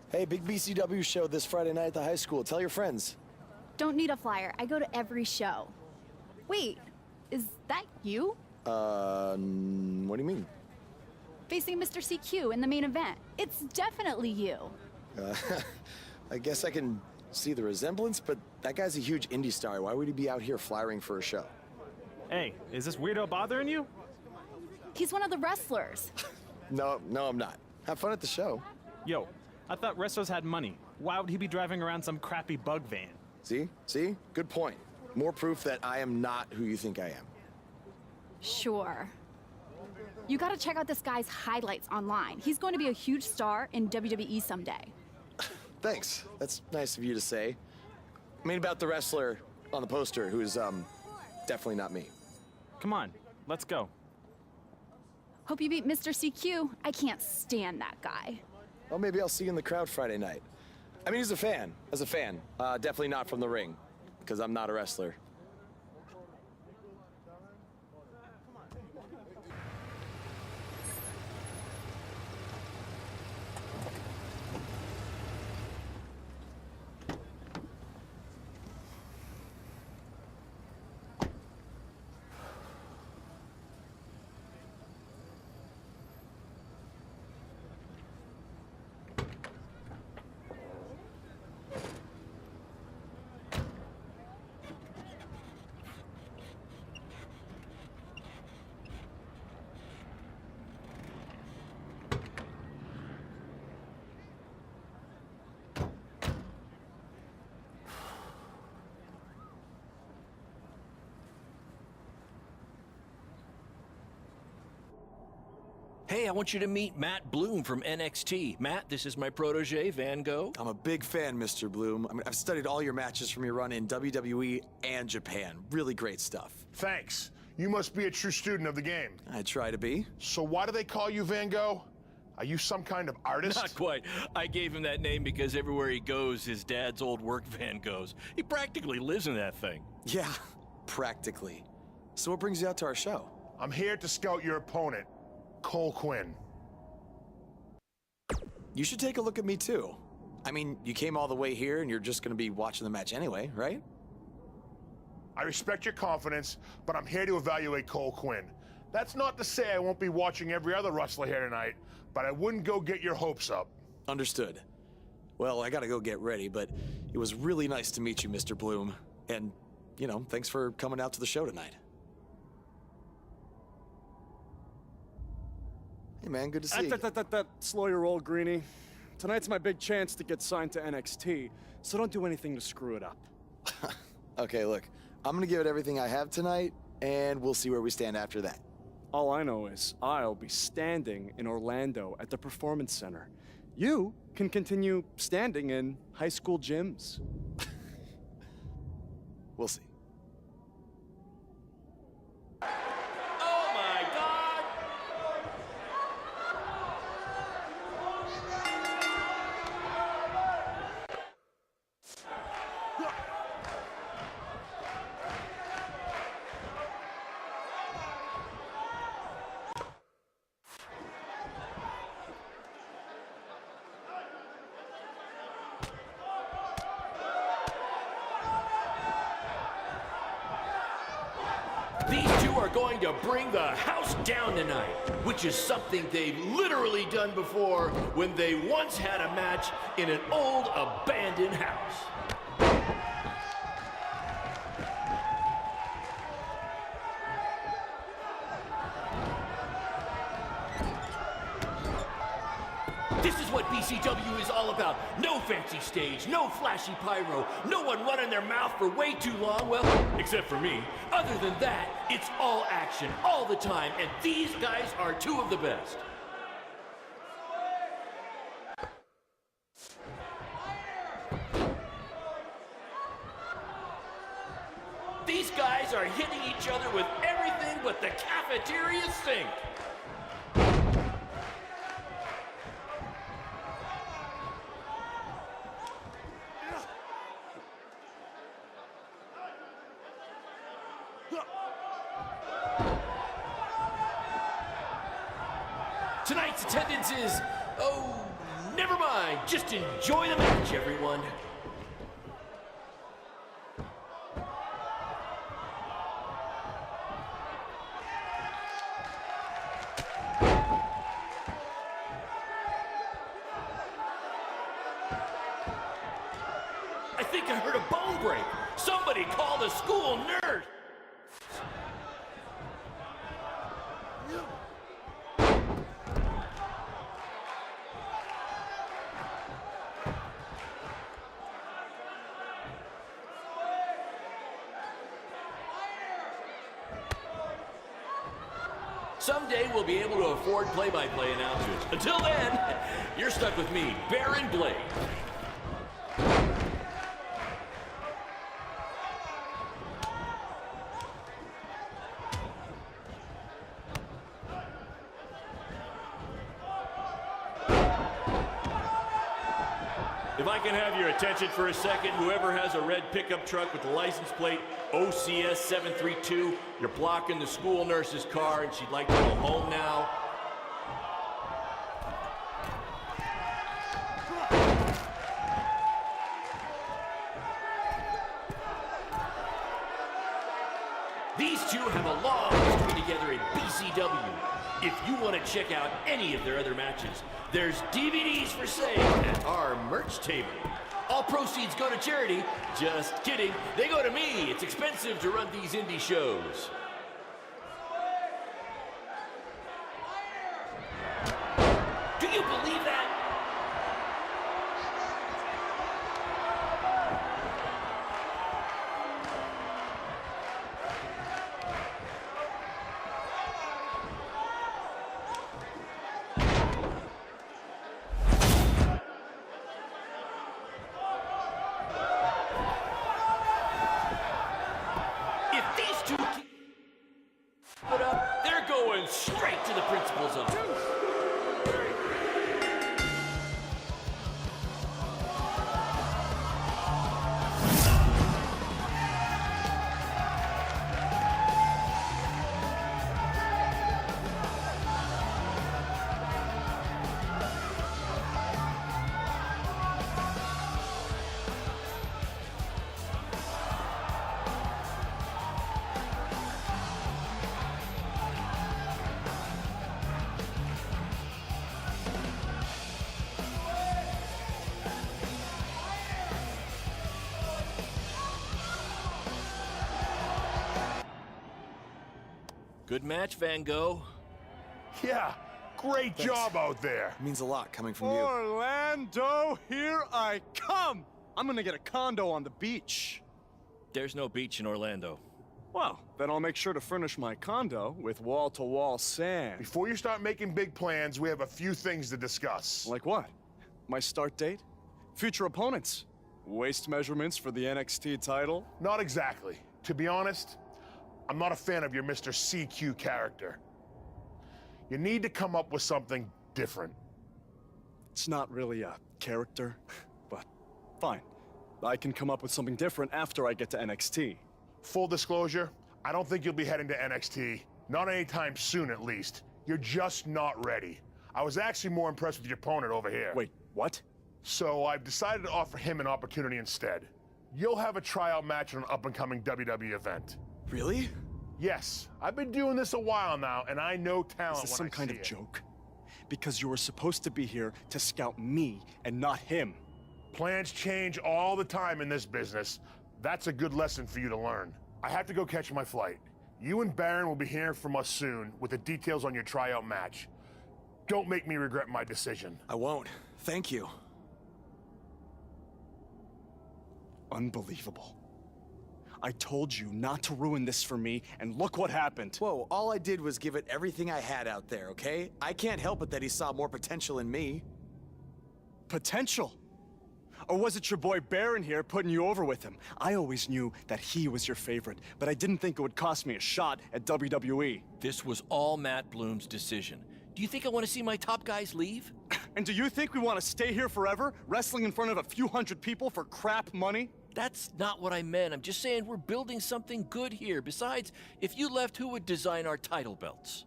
Hey, big BCW show this Friday night at the high school. Tell your friends. Don't need a flyer. I go to every show. Wait, is that you? What do you mean? Facing Mr. CQ in the main event. It's definitely you. I guess I can see the resemblance, but that guy's a huge indie star. Why would he be out here flyering for a show? Hey, is this weirdo bothering you? He's one of the wrestlers. No, I'm not. Have fun at the show. Yo, I thought wrestlers had money. Why would he be driving around some crappy bug van? See? Good point. More proof that I am not who you think I am. Sure. You gotta check out this guy's highlights online. He's going to be a huge star in WWE someday. Thanks. That's nice of you to say. I mean about the wrestler on the poster who's, definitely not me. Come on, let's go. Hope you beat Mr. CQ. I can't stand that guy. Well, maybe I'll see you in the crowd Friday night. I mean, as a fan. Definitely not from the ring, because I'm not a wrestler. Hey, I want you to meet Matt Bloom from NXT. Matt, this is my protege, Van Gogh. I'm a big fan, Mr. Bloom. I mean, I've studied all your matches from your run in WWE and Japan. Really great stuff. Thanks. You must be a true student of the game. I try to be. So why do they call you Van Gogh? Are you some kind of artist? Not quite. I gave him that name because everywhere he goes, his dad's old work van goes. He practically lives in that thing. Yeah, practically. So what brings you out to our show? I'm here to scout your opponent, Cole Quinn. You should take a look at me too. I mean, you came all the way here and you're just gonna be watching the match anyway, right? I respect your confidence, but I'm here to evaluate Cole Quinn. That's not to say I won't be watching every other wrestler here tonight, but I wouldn't go get your hopes up. Understood. Well, I gotta go get ready, but it was really nice to meet you, Mr. Bloom. And, you know, thanks for coming out to the show tonight. Hey man, good to see you. Slow your roll, Greenie. Tonight's my big chance to get signed to NXT, so don't do anything to screw it up. Okay, look, I'm gonna give it everything I have tonight, and we'll see where we stand after that. All I know is I'll be standing in Orlando at the Performance Center. You can continue standing in high school gyms. We'll see. Oh my God! These two are going to bring the house down tonight, which is something they've literally done before when they once had a match in an old abandoned house. This is what BCW is all about. No fancy stage, no flashy pyro, no one running their mouth for way too long, well, except for me. Other than that, it's all action, all the time, and these guys are two of the best. These guys are hitting each other with everything but the cafeteria sink. Tonight's attendance is, Never mind, just enjoy the match, everyone. I think I heard a bone break. Somebody call the school nurse. Someday we'll be able to afford play-by-play announcers. Until then, you're stuck with me, Baron Blade. If I can have your attention for a second, whoever has a red pickup truck with the license plate OCS 732, you're blocking the school nurse's car and she'd like to go home now. These two have a long history together in BCW. If you want to check out any of their other matches, there's DVDs for sale at our merch table. All proceeds go to charity. Just kidding. They go to me. It's expensive to run these indie shows. Do you believe that? They're going straight to the principal's office. Good match, Van Gogh. Yeah, great job out there. It means a lot coming from you. Orlando, here I come! I'm gonna get a condo on the beach. There's no beach in Orlando. Well, then I'll make sure to furnish my condo with wall-to-wall sand. Before you start making big plans, we have a few things to discuss. Like what? My start date? Future opponents? Waist measurements for the NXT title? Not exactly. To be honest, I'm not a fan of your Mr. CQ character. You need to come up with something different. It's not really a character, but fine. I can come up with something different after I get to NXT. Full disclosure, I don't think you'll be heading to NXT. Not anytime soon, at least. You're just not ready. I was actually more impressed with your opponent over here. Wait, what? So I've decided to offer him an opportunity instead. You'll have a tryout match on an up-and-coming WWE event. Really? Yes, I've been doing this a while now, and I know talent Is this when some kind I of see it. joke? Because you were supposed to be here to scout me and not him. Plans change all the time in this business. That's a good lesson for you to learn. I have to go catch my flight. You and Baron will be hearing from us soon with the details on your tryout match. Don't make me regret my decision. I won't. Thank you. Unbelievable. I told you not to ruin this for me, and look what happened. Whoa, all I did was give it everything I had out there, okay? I can't help it that he saw more potential in me. Potential? Or was it your boy Baron here putting you over with him? I always knew that he was your favorite, but I didn't think it would cost me a shot at WWE. This was all Matt Bloom's decision. Do you think I want to see my top guys leave? And do you think we want to stay here forever, wrestling in front of a few hundred people for crap money? That's not what I meant. I'm just saying we're building something good here. Besides, if you left, who would design our title belts?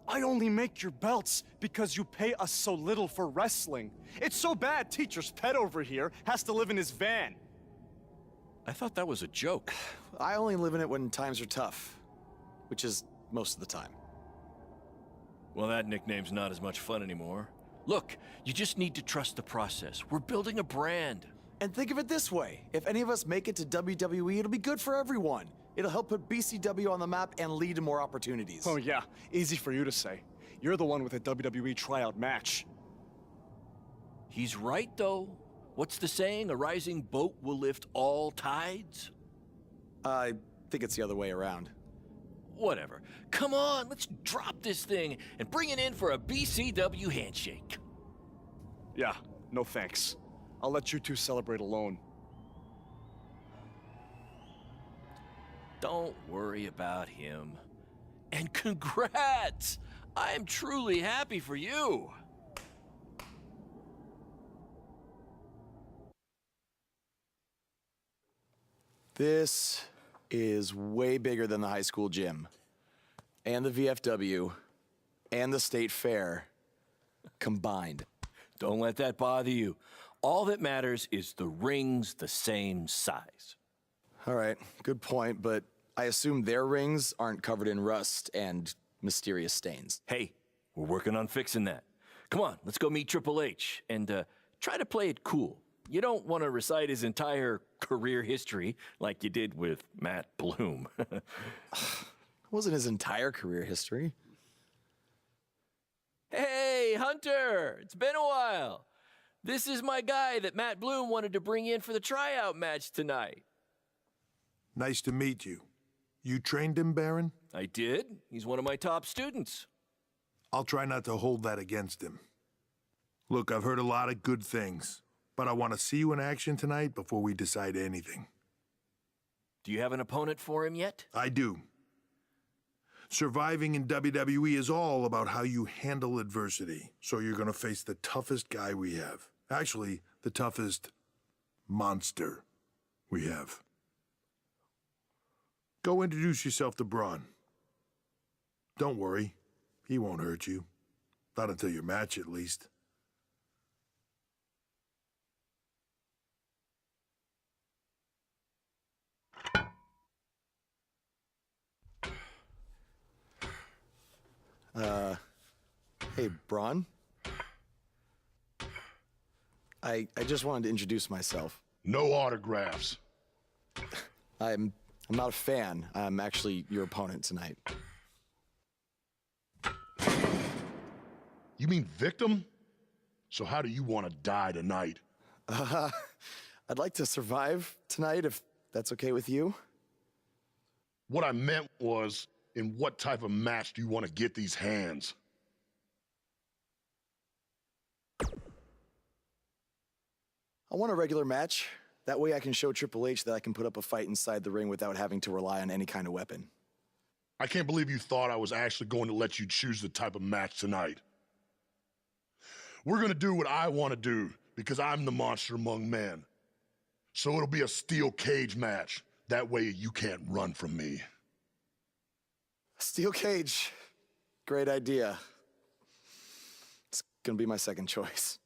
I only make your belts because you pay us so little for wrestling. It's so bad teacher's pet over here has to live in his van. I thought that was a joke. I only live in it when times are tough, which is most of the time. Well, that nickname's not as much fun anymore. Look, you just need to trust the process. We're building a brand. And think of it this way. If any of us make it to WWE, it'll be good for everyone. It'll help put BCW on the map and lead to more opportunities. Oh yeah, easy for you to say. You're the one with a WWE tryout match. He's right, though. What's the saying? A rising boat will lift all tides? I think it's the other way around. Whatever. Come on, let's drop this thing and bring it in for a BCW handshake. Yeah, no thanks. I'll let you two celebrate alone. Don't worry about him. And congrats! I am truly happy for you. This is way bigger than the high school gym, and the VFW, and the state fair combined. Don't let that bother you. All that matters is the ring's the same size. All right, good point, but I assume their rings aren't covered in rust and mysterious stains. Hey, we're working on fixing that. Come on, let's go meet Triple H and try to play it cool. You don't want to recite his entire career history like you did with Matt Bloom. It wasn't his entire career history. Hey, Hunter! It's been a while. This is my guy that Matt Bloom wanted to bring in for the tryout match tonight. Nice to meet you. You trained him, Baron? I did. He's one of my top students. I'll try not to hold that against him. Look, I've heard a lot of good things, but I want to see you in action tonight before we decide anything. Do you have an opponent for him yet? I do. Surviving in WWE is all about how you handle adversity, so you're going to face the toughest guy we have. Actually, the toughest monster we have. Go introduce yourself to Braun. Don't worry, he won't hurt you. Not until your match, at least. Hey, Braun? I just wanted to introduce myself. No autographs. I'm not a fan. I'm actually your opponent tonight. You mean victim? So how do you want to die tonight? I'd like to survive tonight, if that's okay with you. What I meant was, in what type of match do you want to get these hands? I want a regular match. That way I can show Triple H that I can put up a fight inside the ring without having to rely on any kind of weapon. I can't believe you thought I was actually going to let you choose the type of match tonight. We're going to do what I want to do, because I'm the monster among men. So it'll be a steel cage match. That way you can't run from me. Steel cage. Great idea. It's gonna be my second choice.